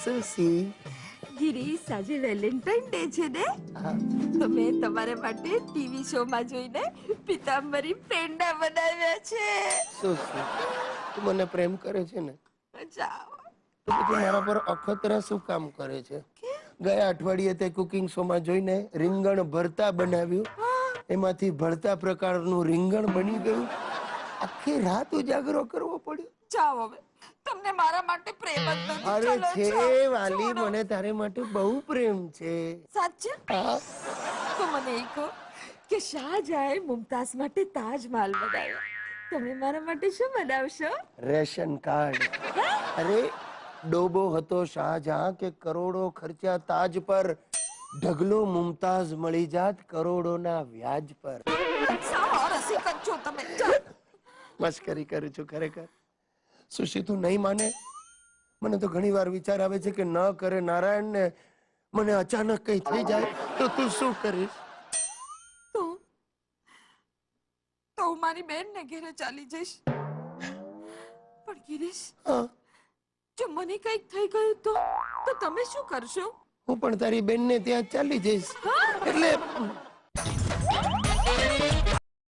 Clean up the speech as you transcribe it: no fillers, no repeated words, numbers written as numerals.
સુશી ગિરીશ, આજે Valentine day છે ને, તો મેં તમારા માટે ટીવી શો માં જોઈને પિતાંબરી પેંડા બનાવ્યા છે. સુશી તું મને પ્રેમ કરે છે ને, જાઓ. તો પછી મારા પર અખતરા શું કામ કરે છે? ગયા અઠવાડિયે તે કુકિંગ શો માં જોઈને રીંગણ ભરતા બનાવ્યું, એમાંથી ભરતા પ્રકારનું રીંગણ બની ગયું. આખી રાત ઉજાગરો કરવો પડ્યો. જાઓ હવે, તમને મારા માટે પ્રેમ જ નથી. અરે ચલો, છે જાઓ, વાલી, છોડો. મને તારે માટે બહુ પ્રેમ છે. સાચે? હા. તો મને એ કહો કે શાહજહાએ મુમતાઝ માટે તાજમહાલ બનાવ્યો, તમે મારા માટે શું બનાવશો? Ration card. અરે ડોબો હતો શાહજહાં કે કરોડો ખર્ચા તાજ પર, ઢગલો મુમતાઝ મળી જાત કરોડોના વ્યાજ પર. સાવ રસિક જ છો તમે. જાઓ. મસ્કરી કરું છું ખરેખર. સુશી તું નહીં માને, મને તો ઘણી વાર વિચાર આવે છે કે ન કરે નારાયણ ને મને અચાનક કઈ થઈ જાય તો તું શું કરીશ? તો હું મારી બેન ને ઘરે ચાલી જઈશ. પણ ગિરીશ, હા, જો મને કઈક થઈ ગયું તો તમે શું કરશો? હું પણ તારી બેન ને ત્યાં ચાલી જઈશ. એટલે